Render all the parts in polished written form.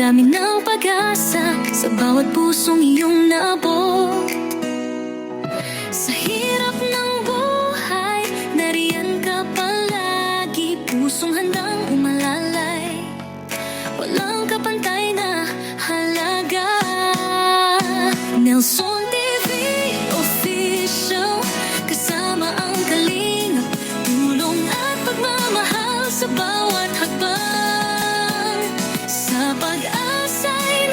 dami ng pag-asa sa bawat pusong iyong naabot. Sa hirap ng buhay, nariyan ka palagi, pusong handang umalalay, walang kapantay na halaga. Nelson TV Official, kasama ang kalingap, tulong at pagmamahal sa bawat hakbang, sa pag-asa'y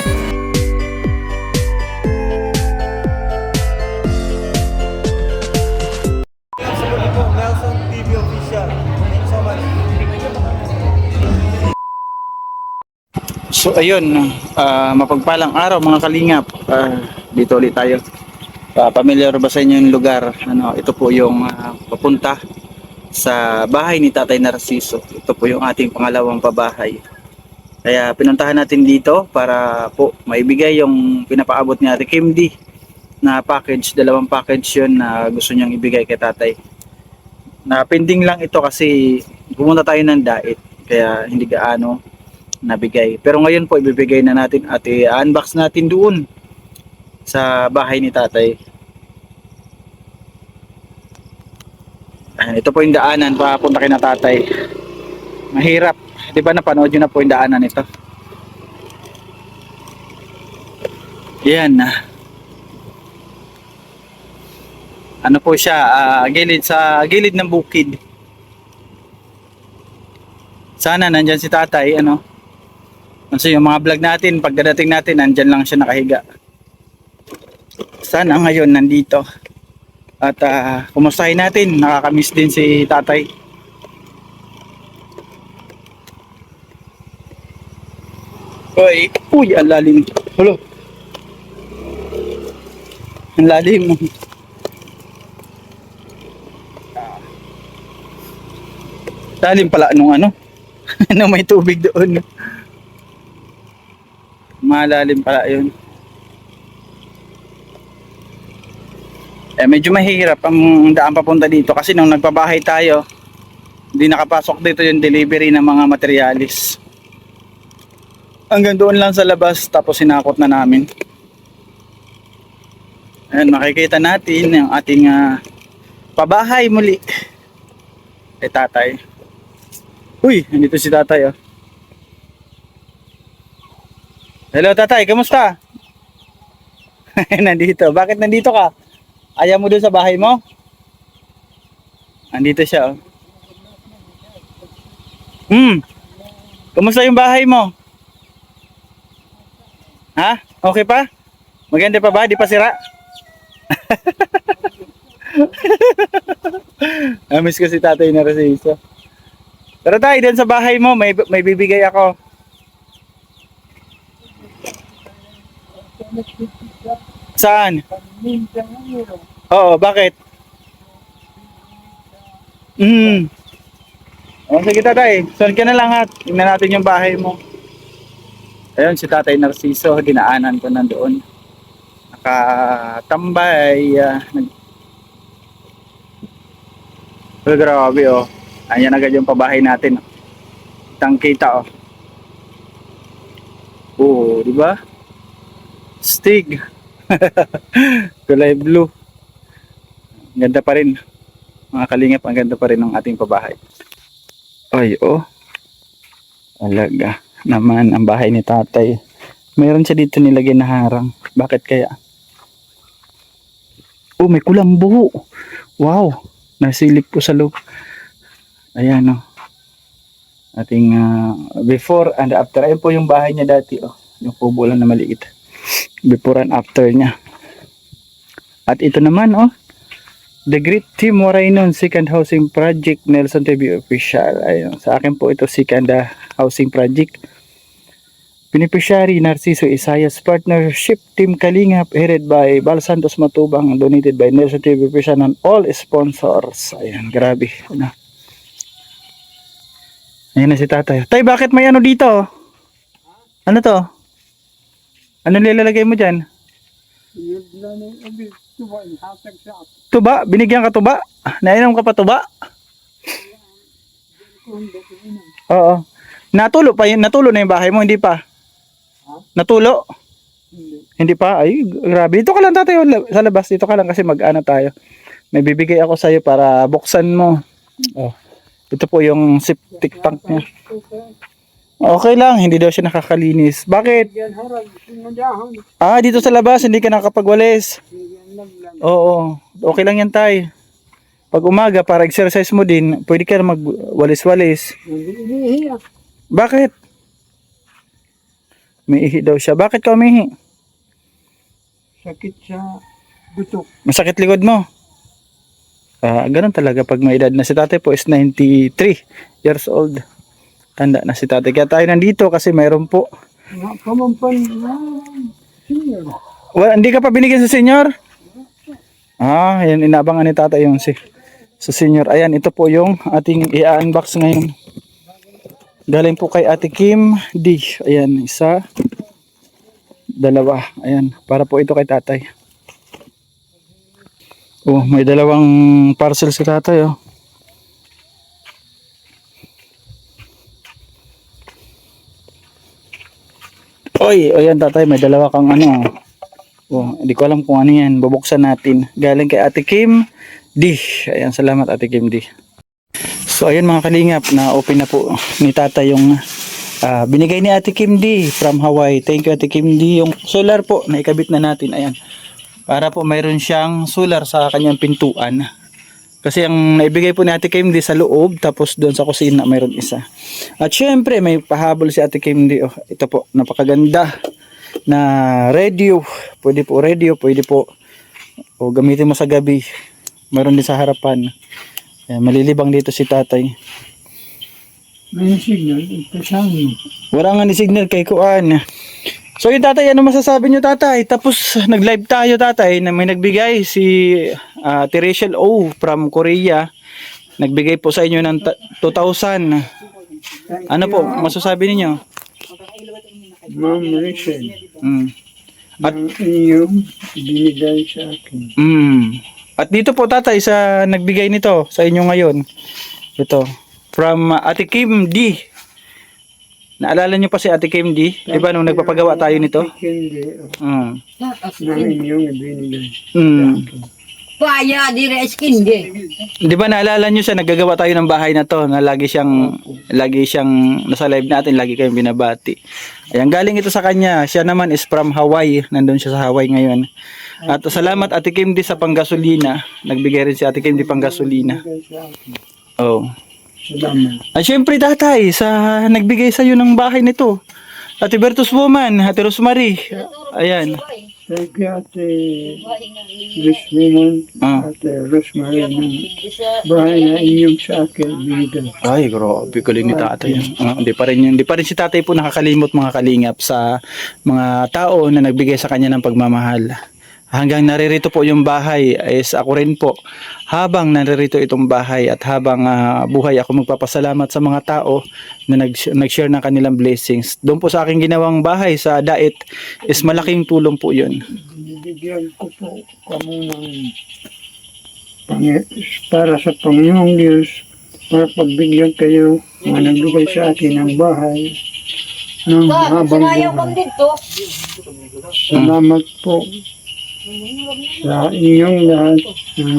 Nelson TV Official. Thank you so much. So ayun, mapagpalang araw mga kalingap. Dito ulit tayo. Familiar ba sa inyo yung lugar? Ito po yung papunta sa bahay ni Tatay Narciso. Ito po yung ating pangalawang pabahay. Kaya pinuntahan natin dito para po maibigay yung pinapaabot ni Ate Kim D na package, dalawang package yun na gusto niyang ibigay kay Tatay. Na pending lang ito kasi pumunta tayo ng dait, kaya hindi gaano nabigay. Pero ngayon po ibibigay na natin at i-unbox natin doon sa bahay ni Tatay. Ito po yung daanan papunta kay na Tatay. Mahirap, di ba napanood nyo na po yung daanan ito? Yan. Ano po siya, gilid sa gilid ng bukid. Sana nandyan si Tatay, kasi yung mga vlog natin, pagdating natin, nandyan lang siya nakahiga. Sana ngayon nandito. At kumustahin natin, nakakamiss din si Tatay. Uy, ang lalim. Hulo. Ang lalim. Lalim pala nung nung may tubig doon. Malalim pala yun. Medyo mahirap ang daan papunta dito kasi nung nagpabahay tayo, hindi nakapasok dito yung delivery ng mga materialis. Hanggang doon lang sa labas, tapos sinakot na namin. Ayan, makikita natin yung ating pabahay muli kay Tatay. Uy, nandito si Tatay. Hello Tatay, kamusta? Nandito. Bakit nandito ka? Ayaw mo doon sa bahay mo? Nandito siya. Kamusta yung bahay mo? Ha? Okay pa? Maganda pa ba? Di pa sira? Namiss ko si Tatay Narciso. Pero tayo, dun sa bahay mo, may bibigay ako. Saan? Oo, bakit? Sige Tatay, sunod ka na lang ha. Tingnan natin yung bahay mo. Ayun, si Tatay Narciso, dinaanan ko nandoon. Nakatambay. Pero grabe Ayan agad yung pabahay natin. Kitang kita di ba? Stig. Kulay blue. Ang ganda pa rin. Mga kalingap, ang ganda pa rin ng ating pabahay. Ay, alaga naman ang bahay ni Tatay. Mayroon siya dito nilagay na harang. Bakit kaya? May kulambo. Wow, nasilip po sa loob. Ayan ating before and after. Ayun po yung bahay niya dati yung kubo lang na maliit. Before and after niya. At ito naman The Great Team Moraynon Second Housing Project, Nelson TV Official. Ayun, sa akin po ito Second Housing Project. Beneficiary Narciso Isayas, Partnership Team Kalingap, headed by Bal Santos Matubang, donated by Nelson TV Official and all sponsors. Ayan, grabe. Ayan na si Tatay. Tay, bakit may dito? Ano to? Ano nilalagay mo dyan? Tuba? Binigyan ka tuba? Nainom ka pa tuba? Oo. Natulo na yung bahay mo, hindi pa? Natulo? Hindi pa? Ay, grabe. Dito ka lang tatay, sa labas. Dito ka lang kasi mag-ano tayo. May bibigay ako sa'yo para buksan mo. Oh. Ito po yung septic tank niya. Okay lang, hindi daw siya nakakalinis. Bakit? Ah, dito sa labas, hindi ka nakakapagwalis. Oo, okay lang yan tay. Pag umaga, para exercise mo din, pwede ka na magwalis-walis. Bakit? May ihi daw siya. Bakit ka umihi? Sakit sa buto. Masakit likod mo? Ganun talaga pag may edad na. Si tatay po is 93 years old. Tanda na si tatay. Kaya tayo nandito kasi mayroon po. Pamampan na. Hindi ka pa binigyan sa senior? Yan inabangan ni tatay yung sa senior. Ayan, ito po yung ating i-unbox ngayon. Galing po kay Ate Kim D. Ayan, isa, dalawa. Ayan, para po ito kay tatay. Oh, may dalawang parcel si tatay, oh. Oy, ayan tatay, may dalawa kang ano. Oh, hindi ko alam kung ano yan. Bubuksan natin. Galing kay Ate Kim D. Ayan, salamat Ate Kim D. So ayan mga kalingap, na open na po ni tatay yung binigay ni Ate Kim D from Hawaii. Thank you Ate Kim D. Yung solar po, naikabit na natin. Ayan. Para po mayroon siyang solar sa kanyang pintuan. Kasi ang naibigay po ni Ate Kim D sa loob, tapos doon sa kusina mayroon isa. At syempre may pahabol si Ate Kim D. Oh, ito po, napakaganda na radio. Pwede po radio, pwede po gamitin mo sa gabi. Mayroon din sa harapan. Ayan, malilibang dito si tatay. May signal. Kasama. Wala nga ni signal kay Kuan. So yung tatay, ano masasabi nyo tatay? Tapos nag-live tayo tatay na may nagbigay si Rachel O from Korea. Nagbigay po sa inyo ng 2,000. Ano po masasabi ninyo? Ma'am Rachel. At iyong binigay sa akin. At dito po tatay sa nagbigay nito sa inyo ngayon. Ito from Ate Kim D. Naalala niyo pa si Ate Kim D? Diba nung nagpapagawa tayo nito? Hindi. Mm. Na inyong binigay. Paya dire skindi. Di ba naalala nyo siya, naggagawa tayo ng bahay na to, na lagi siyang nasa live natin, lagi kayong binabati. Ayan, galing ito sa kanya. Siya naman is from Hawaii. Nandun siya sa Hawaii ngayon. At salamat Ate Kim D sa panggasolina. Nagbigay rin si Ate Kim D panggasolina. Oh. Salamat. At syempre tatay, sa nagbigay sa iyo ng bahay nito. Ate Bertus Woman, Ate Rosemary. Ayan. Thank you, Ate Miss Woman, Ate Rosemary, ng bahay na inyong sa akin binigay. Ay, grabe galing ni tatay. Hindi pa rin si tatay po nakakalimot mga kalingap sa mga tao na nagbigay sa kanya ng pagmamahal. Hanggang naririto po yung bahay is ako rin po. Habang naririto itong bahay at habang buhay ako magpapasalamat sa mga tao na nag-share ng kanilang blessings. Doon po sa aking ginawang bahay sa Dait is malaking tulong po yun. Binibigyan ko po kamo ng para sa Panginoong Diyos, para pagbigyan kayo mga nagbigay sa akin ng bahay ng habang buhay. Salamat po sa inyong lahat ng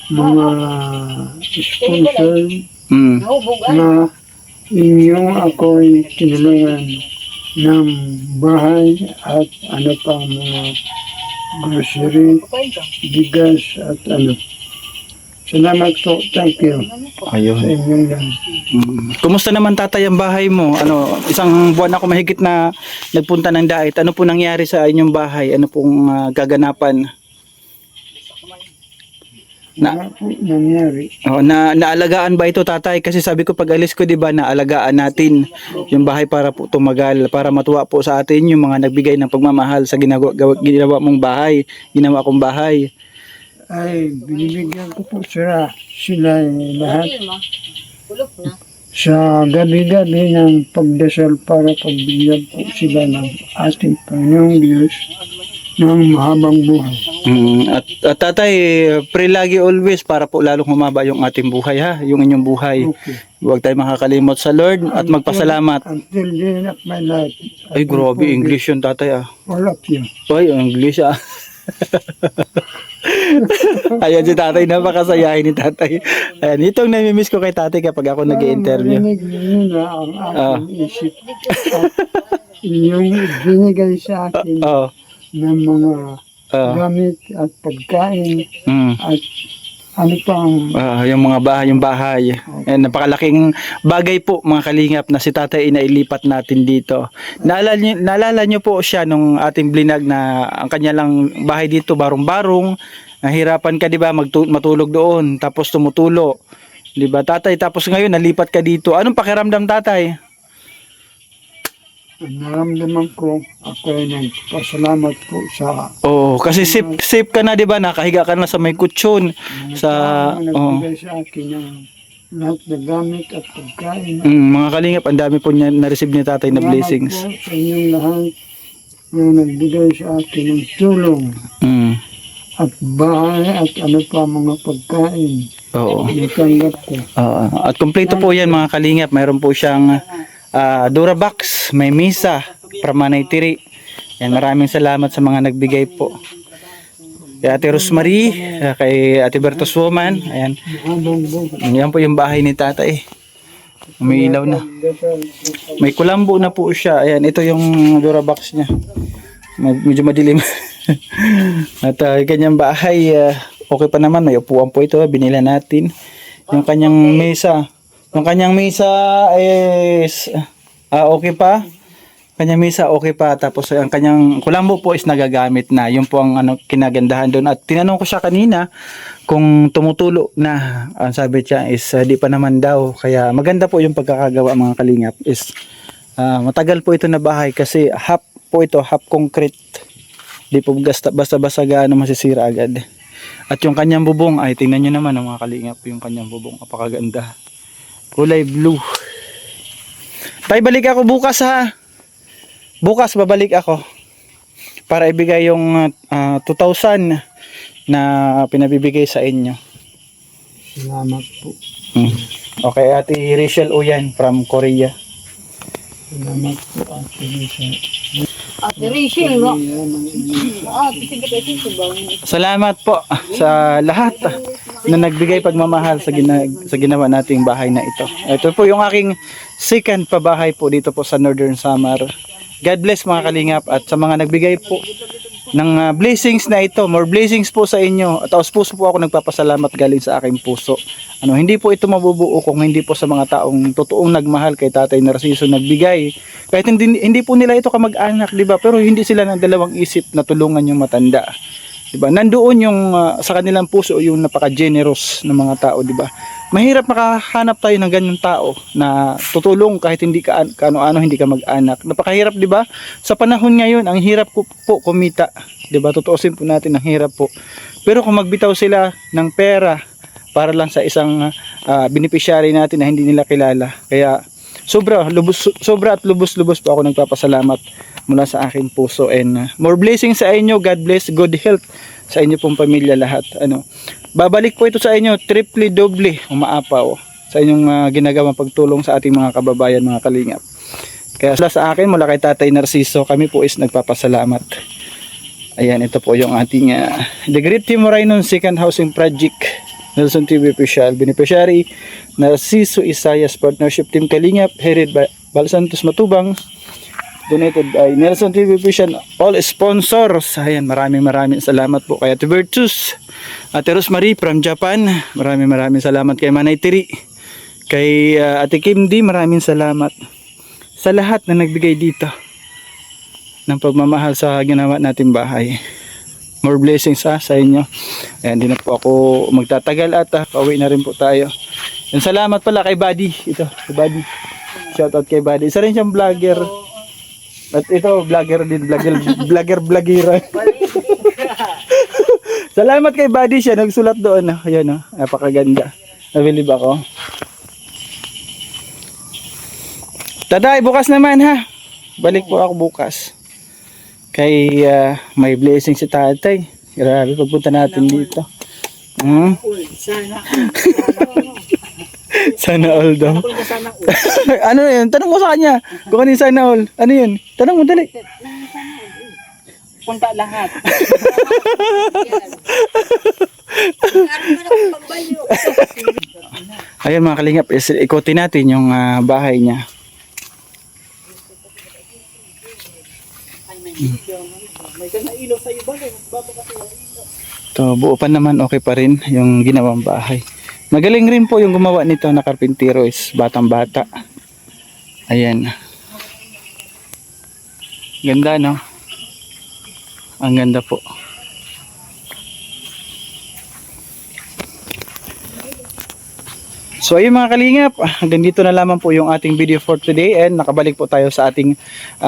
mga sponsor na inyong ako'y tinulungan ng bahay at ano pang mga grocery, bigas at ano. Salamat po, thank you sa Ayun. inyong lahat. Kumusta naman tatay ang bahay mo? Isang buwan ako mahigit na nagpunta ng Dait. Ano po nangyari sa inyong bahay? Ano pong gaganapan? Wala po nangyari. Naalagaan ba ito tatay? Kasi sabi ko pag alis ko, di ba, naalagaan natin yung bahay para po tumagal, para matuwa po sa atin yung mga nagbigay ng pagmamahal sa ginawa mong bahay, ginawa kong bahay. Ay binibigyan ko po sila lahat sa gabi-gabi ng pagdasal para pagbigyan po sila ng ating Panginoong Diyos ng mahabang buhay. At tatay, pray lagi always para po lalong humaba yung ating buhay ha, yung inyong buhay. Okay. Huwag tayo makakalimot sa Lord at magpasalamat. Until the end of my life. Ay, grabe, English yun tatay ah. All of you. Ay, English ah. Ayan si tatay, napakasayahin ni tatay. Ayan, itong namimiss ko kay tatay kapag ako nag-i-interview. Marinig ninyo na ang aking isip. At yung binigay sa akin Oo. ng mga gamit at pagkain at ano pang Yung mga bahay, yung bahay. Ayan, napakalaking bagay po mga kalingap na si tatay inailipat natin dito. Naalala nyo po siya nung ating blinag na ang kanya lang bahay dito barong-barong. Nahirapan ka 'di ba matulog doon tapos tumutulo. 'Di ba tatay, tapos ngayon nalipat ka dito. Anong pakiramdam tatay? naramdaman ko. Ako ay nagpasalamat po sa Oo, kasi safe ka na 'di ba? Nakahiga ka na sa may kutsyon sa nagbigay sa akin ng lahat na gamit at pagkain. mga kalingap, ang dami po niya na-receive ni tatay na blessings. Salamat po sa inyong lahat na nagbigay sa akin ng tulong Mm. at bahay at ano pa mga pagkain. Oo. Natanggap ko. At kumpleto po yan mga kalingap. Mayroon po siyang Durabox, may misa, Pramanay Tiri. Yan, maraming salamat sa mga nagbigay po. Kay Ate Rosemary, kay Ate Bertos Woman. Ayan. Habang buhay. Yan po yung bahay ni tatay. May ilaw na. May kulambo na po siya. Ayan, ito yung Durabox niya. Medyo madilim. At yung kanyang bahay, okay pa naman. May upuan po ito. Binila natin. Yung kanyang mesa. Yung kanyang mesa is okay pa. Kanyang mesa okay pa. Tapos ang kanyang kulambo po is nagagamit na. Yun po ang kinagandahan doon. At tinanong ko siya kanina kung tumutulo na. Ang sabi niya is di pa naman daw. Kaya maganda po yung pagkakagawa mga kalingap. Is matagal po ito na bahay kasi half po ito, half concrete. Di po basta-basta gaano masisira agad. At yung kanyang bubong ay tingnan nyo naman mga kalingap. Yung kanyang bubong apakaganda. Kulay blue. Tay, balik ako bukas ha. Bukas babalik ako para ibigay yung 2,000 na pinabibigay sa inyo. Salamat po. Okay, Ate Rachel Uyan from Korea. Salamat po Ate Lisa. Ate Rachel, no? Salamat po sa lahat na nagbigay pagmamahal sa ginawa nating bahay na ito. Ito po yung aking second pabahay po dito po sa Northern Samar. God bless mga kalingap at sa mga nagbigay po ng blessings na ito. More blessings po sa inyo. At puso po ako nagpapasalamat galing sa aking puso. Hindi po ito mabubuo kung hindi po sa mga taong totoong nagmahal kay Tatay Narciso nagbigay. Kahit hindi po nila ito kamag-anak, di ba? Pero hindi sila ng dalawang isip na tulungan yung matanda. Di ba? Nandoon yung sa kanilang puso yung napaka-generous ng mga tao, di ba? Mahirap makahanap tayo ng ganyang tao na tutulong kahit hindi ka ano-ano, hindi ka mag-anak. Napakahirap, di ba? Sa panahon ngayon, ang hirap po kumita. Di ba? Tutuusin po natin, ang hirap po. Pero kung magbitaw sila ng pera para lang sa isang beneficiary natin na hindi nila kilala. Kaya sobra at lubos-lubos po ako nagpapasalamat mula sa aking puso. And more blessings sa inyo. God bless, good health sa inyo pong pamilya lahat. Babalik po ito sa inyo triple doble umaapaw sa inyong ginagawang pagtulong sa ating mga kababayan, mga kalingap. Kaya sa akin mula kay Tatay Narciso, kami po is nagpapasalamat. Ayan, ito po yung ating The Great Timorainon Second Housing Project, Nelson TV Official, beneficiary Narciso Isayas Partnership Team Kalingap, headed by Bal Santos Matubang, donated by Nelson TV Official, all sponsors. Ayan, maraming salamat po kay Ate Virtus, Ate Rosemary from Japan, maraming salamat kay Manay Tiri, kay Ate Kim D, maraming salamat sa lahat na nagbigay dito ng pagmamahal sa ginawa nating bahay. More blessings sa inyo. Ayan, di na po ako magtatagal at pauwi na rin po tayo. And salamat pala kay Buddy. Ito, kay Buddy. Shout out kay Buddy. Isa rin siyang vlogger. At ito, vlogger din. Vlogger. Salamat kay Buddy siya. Nagsulat doon. Ayan, napakaganda. Nabilib ako. Taday, bukas naman ha. Balik po ako bukas. Kay may blessing si tatay. Grabe, pagpunta natin dito. Hmm? Sana all daw. Ano yun? Tanong mo sa kanya. Kung ano yung sana all. Ano yun? Tanong mo, dali. Punta lahat. Ayun mga kalingap, ikutin natin yung bahay niya. To, buo pa naman, okay pa rin yung ginawang bahay. Magaling rin po yung gumawa nito na karpintero, is batang bata. Ayan. Ganda, no? Ang ganda po. So ayun mga kalingap, hanggang dito na lamang po yung ating video for today, and nakabalik po tayo sa ating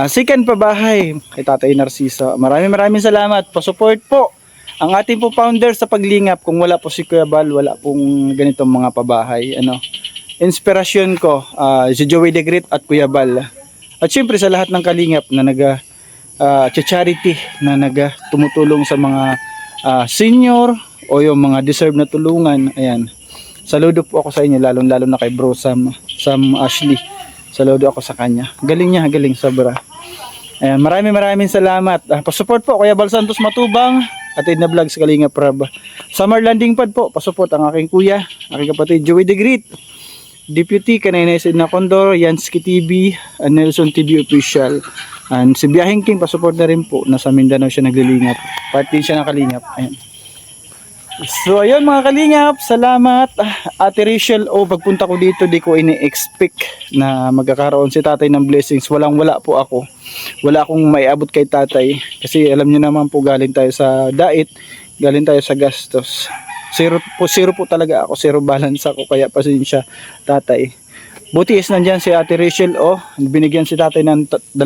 second pabahay kay Tatay Narciso. Maraming salamat, pa-support po ang ating po founder sa paglingap. Kung wala po si Kuya Bal, wala pong ganitong mga pabahay. Inspirasyon ko si Joey the Great at Kuya Bal. At syempre sa lahat ng kalingap na charity na tumutulong sa mga senior o yung mga deserve na tulungan. Ayan. Saludo po ako sa inyo, lalo na kay Bro Sam Ashley. Saludo ako sa kanya. Galing niya, galing sobra. Ayan, maraming salamat. Pa-support po Kuya Bal Santos Matubang at Edna Vlog sa Kalinga Prab. Summer Landing Pad po, pa-support ang aking kuya, aking kapatid Joey the Great, Deputy Kanay Edna Condor, Yansky TV, and Nelson TV Official. And si Biyahing King, pa-support na rin po. Nasa Mindanao siya naglilingap. Party siya ng Kalingap. Ayan. So ayun mga kalingap, salamat. Ate Rachel, pagpunta ko dito di ko ini-expect na magkakaroon si tatay ng blessings. Wala po ako. Wala akong maiabot kay tatay kasi alam niyo naman po, galing tayo sa diet, galing tayo sa gastos. Zero po talaga ako, zero balance ako, kaya pasensya tatay. Buti is nandyan si Ate Rachel, binigyan si tatay ng 2,000.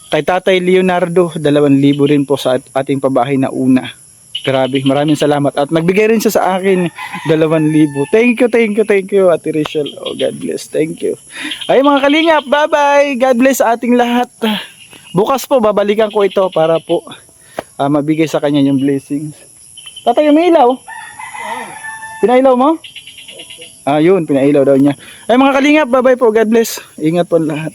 Kay Tatay Leonardo 2,000 rin po sa ating pabahay na una. Grabe, maraming salamat. At nagbigay rin siya sa akin 2,000. Thank you, Ate Rachel. God bless. Thank you. Ay mga kalingap, bye-bye. God bless sa ating lahat. Bukas po, babalikan ko ito para po mabigay sa kanya yung blessings. Tatay, may ilaw? Pinailaw mo? Yun, pinailaw daw niya. Ay mga kalingap, bye-bye po. God bless. Ingat po lahat.